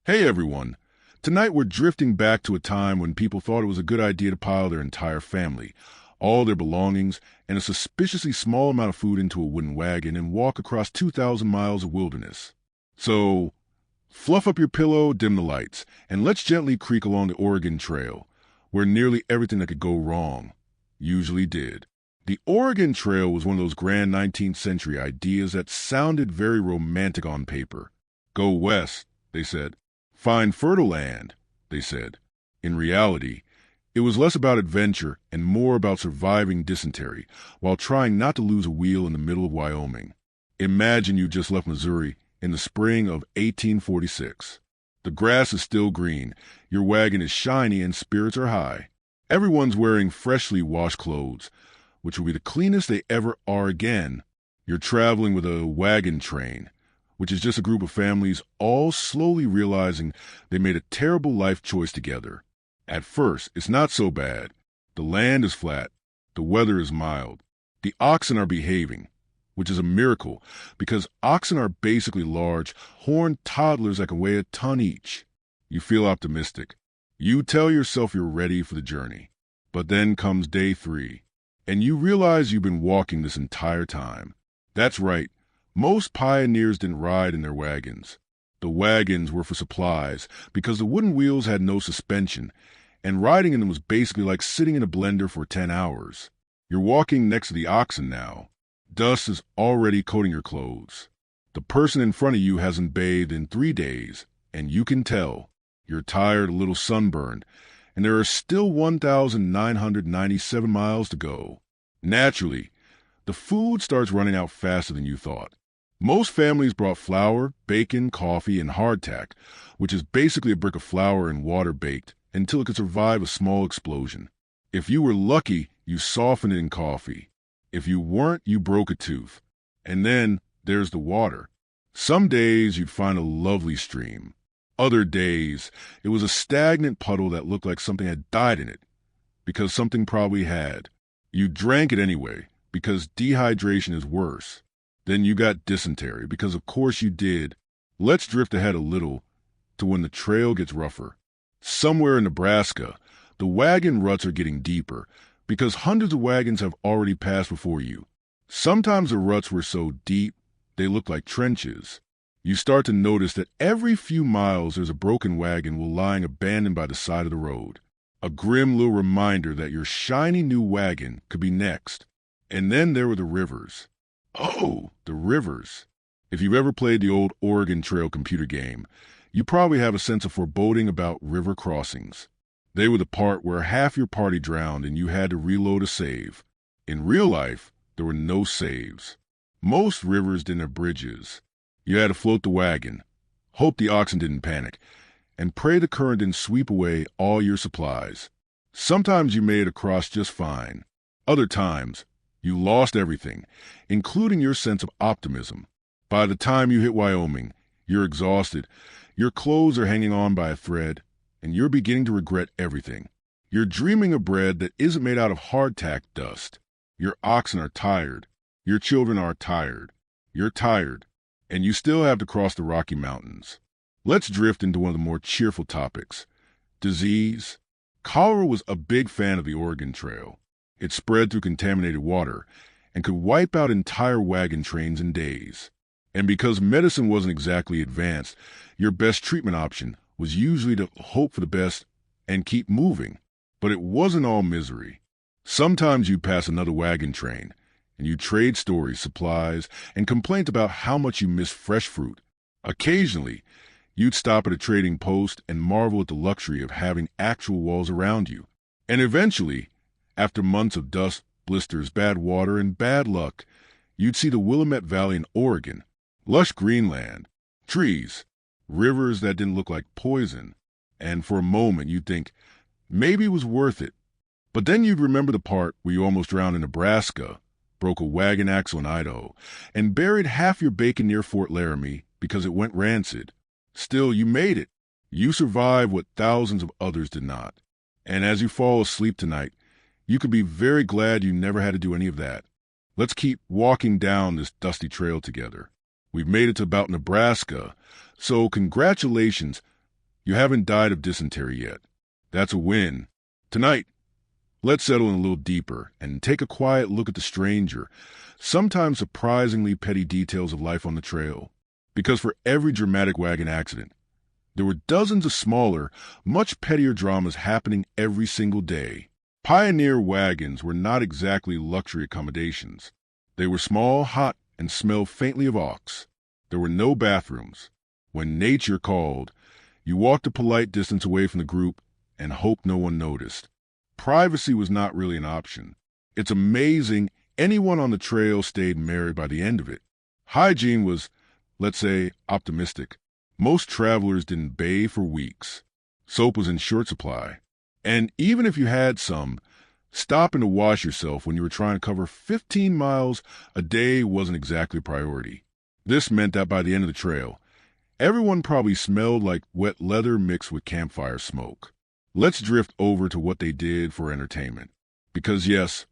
Hey everyone! Tonight we're drifting back to a time when people thought it was a good idea to pile their entire family, all their belongings, and a suspiciously small amount of food into a wooden wagon and walk across 2,000 miles of wilderness. So, fluff up your pillow, dim the lights, and let's gently creak along the Oregon Trail, where nearly everything that could go wrong usually did. The Oregon Trail was one of those grand 19th century ideas that sounded very romantic on paper. Go west, they said. Find fertile land, they said. In reality, it was less about adventure and more about surviving dysentery while trying not to lose a wheel in the middle of Wyoming. Imagine you just left Missouri in the spring of 1846. The grass is still green, your wagon is shiny, and spirits are high. Everyone's wearing freshly washed clothes, which will be the cleanest they ever are again. You're traveling with a wagon train, which is just a group of families all slowly realizing they made a terrible life choice together. At first, it's not so bad. The land is flat. The weather is mild. The oxen are behaving, which is a miracle because oxen are basically large, horned toddlers that can weigh a ton each. You feel optimistic. You tell yourself you're ready for the journey. But then comes day 3, and you realize you've been walking this entire time. That's right. Most pioneers didn't ride in their wagons. The wagons were for supplies because the wooden wheels had no suspension, and riding in them was basically like sitting in a blender for 10 hours. You're walking next to the oxen now. Dust is already coating your clothes. The person in front of you hasn't bathed in 3 days, and you can tell. You're tired, a little sunburned, and there are still 1,997 miles to go. Naturally, the food starts running out faster than you thought. Most families brought flour, bacon, coffee, and hardtack, which is basically a brick of flour and water baked until it could survive a small explosion. If you were lucky, you softened it in coffee. If you weren't, you broke a tooth. And then there's the water. Some days you'd find a lovely stream. Other days, it was a stagnant puddle that looked like something had died in it, because something probably had. You drank it anyway, because dehydration is worse. Then you got dysentery, because of course you did. Let's drift ahead a little to when the trail gets rougher. Somewhere in Nebraska, the wagon ruts are getting deeper, because hundreds of wagons have already passed before you. Sometimes the ruts were so deep, they look like trenches. You start to notice that every few miles there's a broken wagon lying abandoned by the side of the road. A grim little reminder that your shiny new wagon could be next. And then there were the rivers. Oh, the rivers. If you've ever played the old Oregon Trail computer game, you probably have a sense of foreboding about river crossings. They were the part where half your party drowned and you had to reload a save. In real life, there were no saves. Most rivers didn't have bridges. You had to float the wagon, hope the oxen didn't panic, and pray the current didn't sweep away all your supplies. Sometimes you made it across just fine. Other times, you lost everything, including your sense of optimism. By the time you hit Wyoming, you're exhausted, your clothes are hanging on by a thread, and you're beginning to regret everything. You're dreaming of bread that isn't made out of hardtack dust. Your oxen are tired. Your children are tired. You're tired, and you still have to cross the Rocky Mountains. Let's drift into one of the more cheerful topics. Disease. Cholera was a big fan of the Oregon Trail. It spread through contaminated water and could wipe out entire wagon trains in days. And because medicine wasn't exactly advanced, your best treatment option was usually to hope for the best and keep moving. But it wasn't all misery. Sometimes you'd pass another wagon train, and you'd trade stories, supplies, and complaints about how much you missed fresh fruit. Occasionally, you'd stop at a trading post and marvel at the luxury of having actual walls around you. And eventually, after months of dust, blisters, bad water, and bad luck, you'd see the Willamette Valley in Oregon, lush greenland, trees, rivers that didn't look like poison, and for a moment you'd think, maybe it was worth it. But then you'd remember the part where you almost drowned in Nebraska, broke a wagon axle in Idaho, and buried half your bacon near Fort Laramie because it went rancid. Still, you made it. You survived what thousands of others did not. And as you fall asleep tonight, you could be very glad you never had to do any of that. Let's keep walking down this dusty trail together. We've made it to about Nebraska, so congratulations, You haven't died of dysentery yet. That's a win. Tonight, let's settle in a little deeper and take a quiet look at the stranger, sometimes surprisingly petty details of life on the trail. Because for every dramatic wagon accident, there were dozens of smaller, much pettier dramas happening every single day. Pioneer wagons were not exactly luxury accommodations. They were small, hot, and smelled faintly of ox. There were no bathrooms. When nature called, you walked a polite distance away from the group and hoped no one noticed. Privacy was not really an option. It's amazing anyone on the trail stayed married by the end of it. Hygiene was, let's say, optimistic. Most travelers didn't bathe for weeks. Soap was in short supply. And even if you had some, stopping to wash yourself when you were trying to cover 15 miles a day wasn't exactly a priority. This meant that by the end of the trail, everyone probably smelled like wet leather mixed with campfire smoke. Let's drift over to what they did for entertainment. Because yes,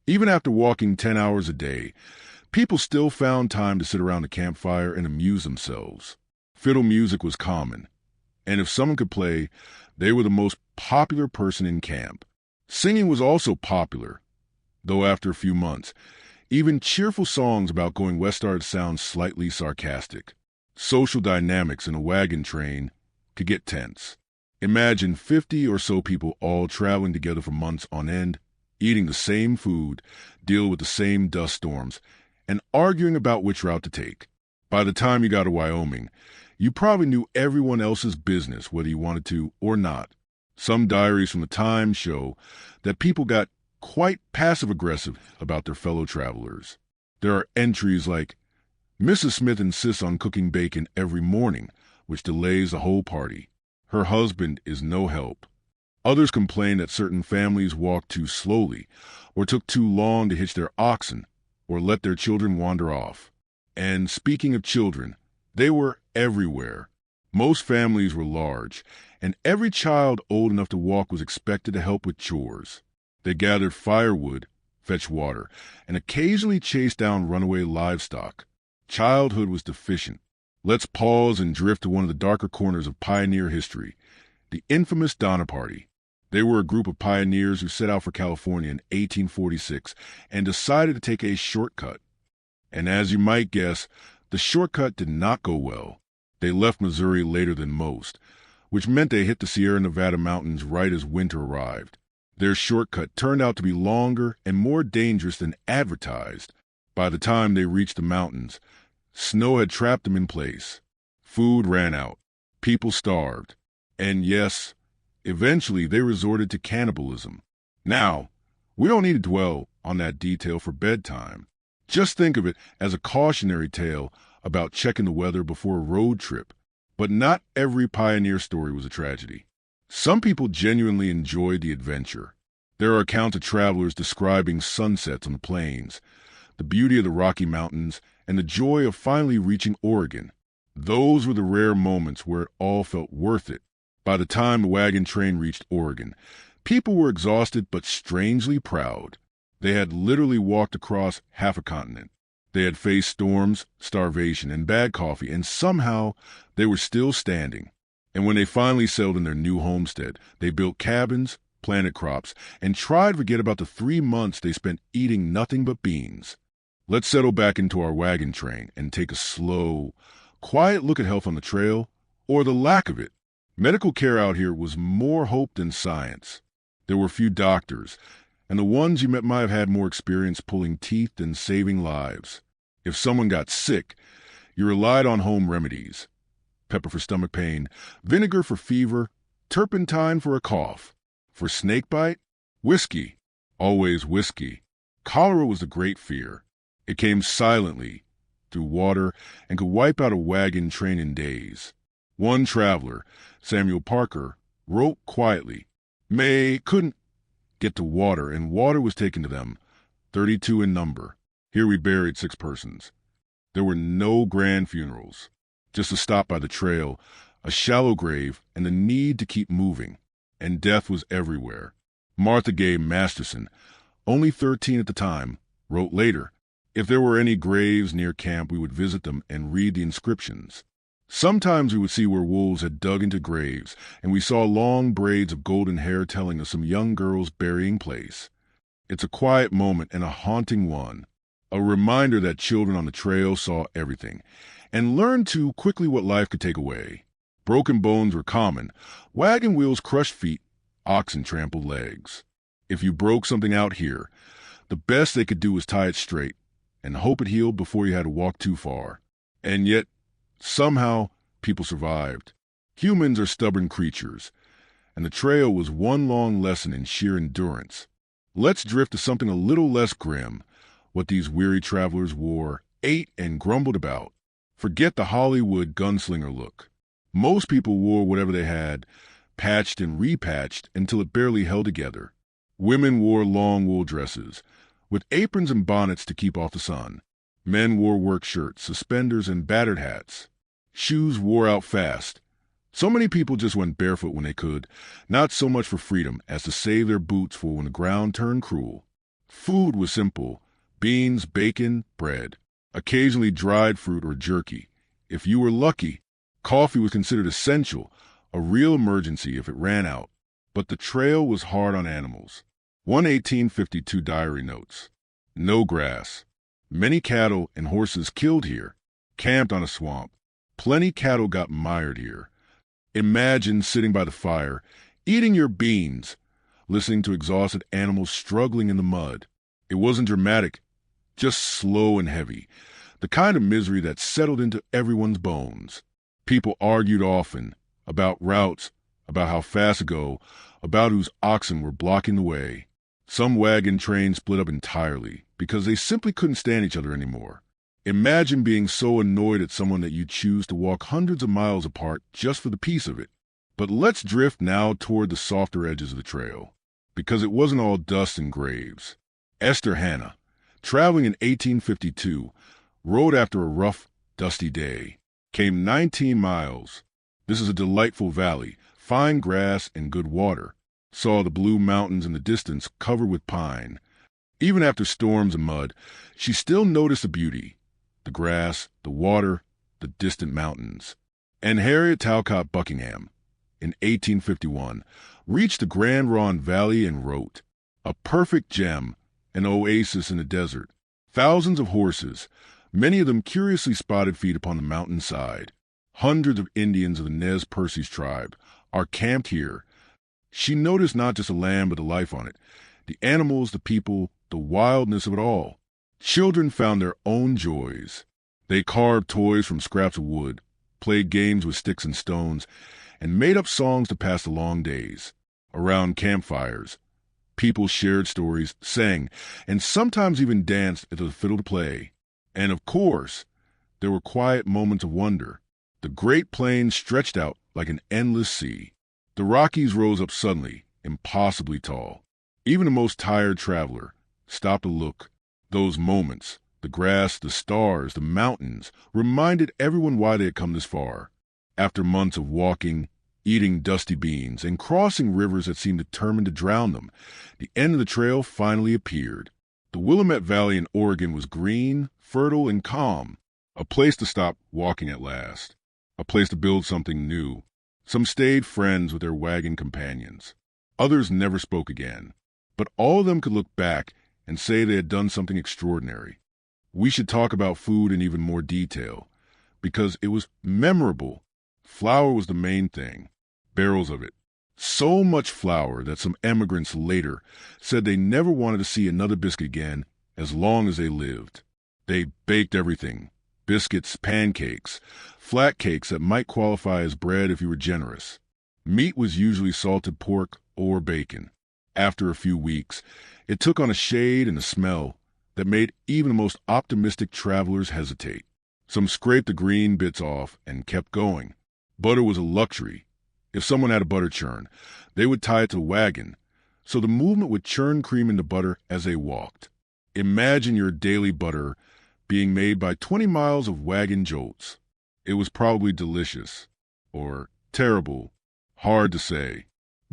even after walking 10 hours a day, people still found time to sit around the campfire and amuse themselves. Fiddle music was common, and if someone could play, they were the most popular person in camp. Singing was also popular, though after a few months, even cheerful songs about going west started to sound slightly sarcastic. Social dynamics in a wagon train could get tense. Imagine 50 or so people all traveling together for months on end, eating the same food, dealing with the same dust storms, and arguing about which route to take. By the time you got to Wyoming, you probably knew everyone else's business, whether you wanted to or not. Some diaries from the time show that people got quite passive-aggressive about their fellow travelers. There are entries like, Mrs. Smith insists on cooking bacon every morning, which delays the whole party. Her husband is no help. Others complain that certain families walked too slowly, or took too long to hitch their oxen, or let their children wander off. And speaking of children, they were everywhere. Most families were large, and every child old enough to walk was expected to help with chores. They gathered firewood, fetched water, and occasionally chased down runaway livestock. Childhood was deficient. Let's pause and drift to one of the darker corners of pioneer history, the infamous Donner Party. They were a group of pioneers who set out for California in 1846 and decided to take a shortcut. And as you might guess, the shortcut did not go well. They left Missouri later than most, which meant they hit the Sierra Nevada mountains right as winter arrived. Their shortcut turned out to be longer and more dangerous than advertised. By the time they reached the mountains, snow had trapped them in place. Food ran out. People starved. And yes, eventually they resorted to cannibalism. Now, we don't need to dwell on that detail for bedtime. Just think of it as a cautionary tale about checking the weather before a road trip. But not every pioneer story was a tragedy. Some people genuinely enjoyed the adventure. There are accounts of travelers describing sunsets on the plains, the beauty of the Rocky Mountains, and the joy of finally reaching Oregon. Those were the rare moments where it all felt worth it. By the time the wagon train reached Oregon, people were exhausted but strangely proud. They had literally walked across half a continent. They had faced storms, starvation, and bad coffee, and somehow they were still standing. And when they finally settled in their new homestead, they built cabins, planted crops, and tried to forget about the 3 months they spent eating nothing but beans. Let's settle back into our wagon train and take a slow, quiet look at health on the trail, or the lack of it. Medical care out here was more hope than science. There were few doctors, and the ones you met might have had more experience pulling teeth than saving lives. If someone got sick, you relied on home remedies. Pepper for stomach pain, vinegar for fever, turpentine for a cough. For snakebite, whiskey. Always whiskey. Cholera was a great fear. It came silently, through water, and could wipe out a wagon train in days. One traveler, Samuel Parker, wrote quietly, May couldn't get to water, and water was taken to them, 32 in number. Here we buried 6 persons. There were no grand funerals, just a stop by the trail, a shallow grave, and the need to keep moving. And death was everywhere. Martha Gay Masterson, only 13 at the time, wrote later, if there were any graves near camp, we would visit them and read the inscriptions. Sometimes we would see where wolves had dug into graves, and we saw long braids of golden hair telling of some young girl's burying place. It's a quiet moment and a haunting one, a reminder that children on the trail saw everything, and learned too quickly what life could take away. Broken bones were common, wagon wheels crushed feet, oxen trampled legs. If you broke something out here, the best they could do was tie it straight and hope it healed before you had to walk too far. And yet, somehow, people survived. Humans are stubborn creatures, and the trail was one long lesson in sheer endurance. Let's drift to something a little less grim, what these weary travelers wore, ate, and grumbled about. Forget the Hollywood gunslinger look. Most people wore whatever they had, patched and repatched until it barely held together. Women wore long wool dresses, with aprons and bonnets to keep off the sun. Men wore work shirts, suspenders, and battered hats. Shoes wore out fast. So many people just went barefoot when they could, not so much for freedom as to save their boots for when the ground turned cruel. Food was simple: beans, bacon, bread, occasionally dried fruit or jerky. If you were lucky, coffee was considered essential, a real emergency if it ran out. But the trail was hard on animals. 1852 diary notes. No grass. Many cattle and horses killed here. Camped on a swamp. Plenty cattle got mired here. Imagine sitting by the fire, eating your beans, listening to exhausted animals struggling in the mud. It wasn't dramatic, just slow and heavy, the kind of misery that settled into everyone's bones. People argued often about routes, about how fast to go, about whose oxen were blocking the way. Some wagon trains split up entirely because they simply couldn't stand each other anymore. Imagine being so annoyed at someone that you choose to walk hundreds of miles apart just for the peace of it. But let's drift now toward the softer edges of the trail, because it wasn't all dust and graves. Esther Hannah, traveling in 1852, rode after a rough, dusty day, came 19 miles. This is a delightful valley, fine grass and good water. Saw the blue mountains in the distance covered with pine. Even after storms and mud, she still noticed the beauty: the grass, the water, the distant mountains. And Harriet Talcott Buckingham, in 1851, reached the Grand Ronde Valley and wrote, "A perfect gem, an oasis in the desert. Thousands of horses, many of them curiously spotted, feet upon the mountain side. Hundreds of Indians of the Nez Perces tribe are camped here." She noticed not just the land but the life on it, the animals, the people, the wildness of it all. Children found their own joys. They carved toys from scraps of wood, played games with sticks and stones, and made up songs to pass the long days. Around campfires, people shared stories, sang, and sometimes even danced if there was a fiddle to play. And of course, there were quiet moments of wonder. The Great Plains stretched out like an endless sea. The Rockies rose up suddenly, impossibly tall. Even the most tired traveler stopped to look. Those moments, the grass, the stars, the mountains, reminded everyone why they had come this far. After months of walking, eating dusty beans, and crossing rivers that seemed determined to drown them, the end of the trail finally appeared. The Willamette Valley in Oregon was green, fertile, and calm. A place to stop walking at last. A place to build something new. Some stayed friends with their wagon companions. Others never spoke again. But all of them could look back and say they had done something extraordinary. We should talk about food in even more detail, because it was memorable. Flour was the main thing. Barrels of it. So much flour that some emigrants later said they never wanted to see another biscuit again as long as they lived. They baked everything: biscuits, pancakes, flat cakes that might qualify as bread if you were generous. Meat was usually salted pork or bacon. After a few weeks, it took on a shade and a smell that made even the most optimistic travelers hesitate. Some scraped the green bits off and kept going. Butter was a luxury. If someone had a butter churn, they would tie it to a wagon, so the movement would churn cream into butter as they walked. Imagine your daily butter being made by 20 miles of wagon jolts. It was probably delicious. Or terrible. Hard to say.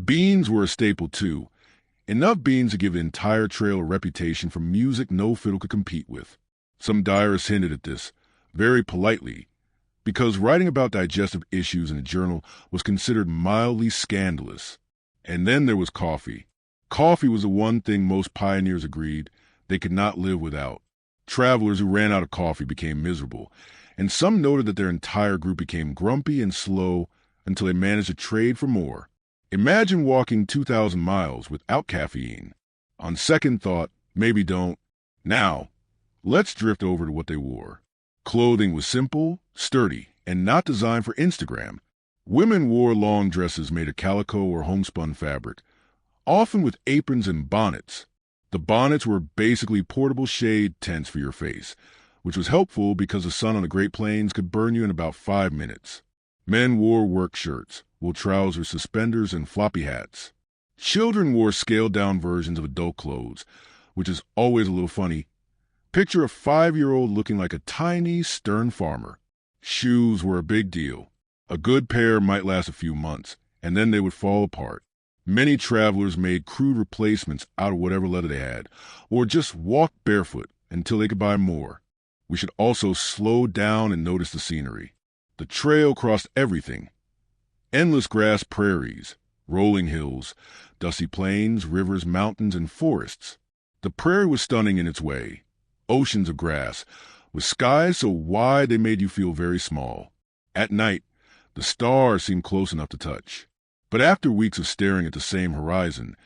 Beans were a staple too. Enough beans to give the entire trail a reputation for music no fiddle could compete with. Some diarists hinted at this, very politely, because writing about digestive issues in a journal was considered mildly scandalous. And then there was coffee. Coffee was the one thing most pioneers agreed they could not live without. Travelers who ran out of coffee became miserable, and some noted that their entire group became grumpy and slow until they managed to trade for more. Imagine walking 2,000 miles without caffeine. On second thought, maybe don't. Now, let's drift over to what they wore. Clothing was simple, sturdy, and not designed for Instagram. Women wore long dresses made of calico or homespun fabric, often with aprons and bonnets. The bonnets were basically portable shade tents for your face, which was helpful because the sun on the Great Plains could burn you in about 5 minutes. Men wore work shirts, wool trousers, suspenders, and floppy hats. Children wore scaled-down versions of adult clothes, which is always a little funny. Picture a 5-year-old looking like a tiny, stern farmer. Shoes were a big deal. A good pair might last a few months, and then they would fall apart. Many travelers made crude replacements out of whatever leather they had, or just walked barefoot until they could buy more. We should also slow down and notice the scenery. The trail crossed everything. Endless grass prairies, rolling hills, dusty plains, rivers, mountains, and forests. The prairie was stunning in its way. Oceans of grass, with skies so wide they made you feel very small. At night, the stars seemed close enough to touch. But after weeks of staring at the same horizon,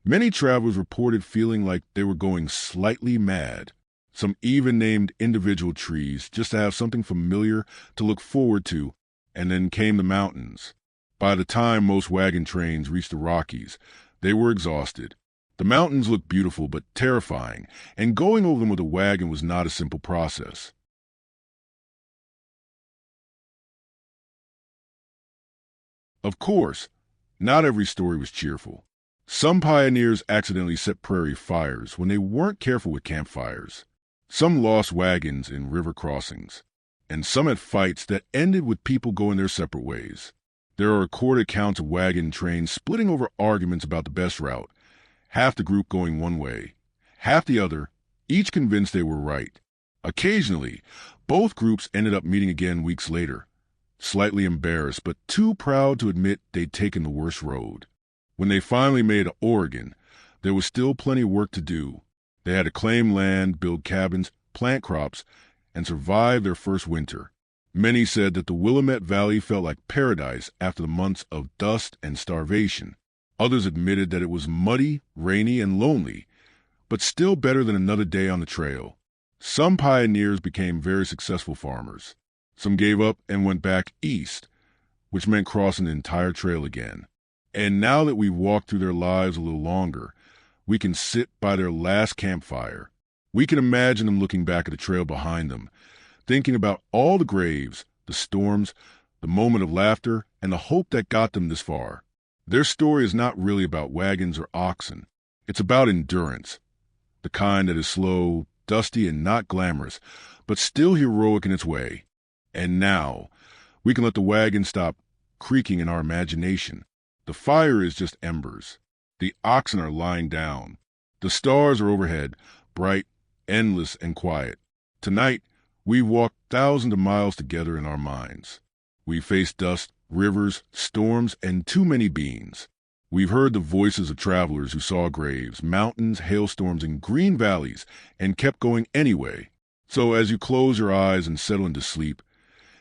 many travelers reported feeling like they were going slightly mad. Some even named individual trees just to have something familiar to look forward to, and then came the mountains. By the time most wagon trains reached the Rockies, they were exhausted. The mountains looked beautiful but terrifying, and going over them with a wagon was not a simple process. Of course, not every story was cheerful. Some pioneers accidentally set prairie fires when they weren't careful with campfires. Some lost wagons in river crossings, and some had fights that ended with people going their separate ways. There are recorded accounts of wagon trains splitting over arguments about the best route, half the group going one way, half the other, each convinced they were right. Occasionally, both groups ended up meeting again weeks later, slightly embarrassed but too proud to admit they'd taken the worst road. When they finally made it to Oregon, there was still plenty of work to do. They had to claim land, build cabins, plant crops, and survive their first winter. Many said that the Willamette Valley felt like paradise after the months of dust and starvation. Others admitted that it was muddy, rainy, and lonely, but still better than another day on the trail. Some pioneers became very successful farmers. Some gave up and went back east, which meant crossing the entire trail again. And now that we've walked through their lives a little longer, we can sit by their last campfire. We can imagine them looking back at the trail behind them, thinking about all the graves, the storms, the moment of laughter, and the hope that got them this far. Their story is not really about wagons or oxen. It's about endurance, the kind that is slow, dusty, and not glamorous, but still heroic in its way. And now, we can let the wagon stop creaking in our imagination. The fire is just embers. The oxen are lying down. The stars are overhead, bright, endless, and quiet. Tonight, we've walked thousands of miles together in our minds. We've faced dust, rivers, storms, and too many beans. We've heard the voices of travelers who saw graves, mountains, hailstorms, and green valleys, and kept going anyway. So as you close your eyes and settle into sleep,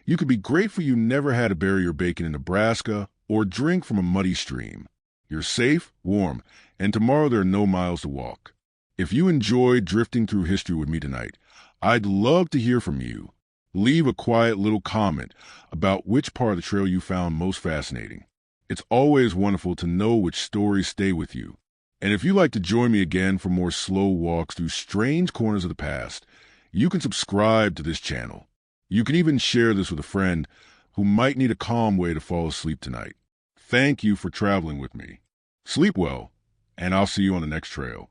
you could be grateful you never had to bury your bacon in Nebraska or drink from a muddy stream. You're safe, warm, and tomorrow there are no miles to walk. If you enjoyed drifting through history with me tonight, I'd love to hear from you. Leave a quiet little comment about which part of the trail you found most fascinating. It's always wonderful to know which stories stay with you. And if you'd like to join me again for more slow walks through strange corners of the past, you can subscribe to this channel. You can even share this with a friend who might need a calm way to fall asleep tonight. Thank you for traveling with me. Sleep well, and I'll see you on the next trail.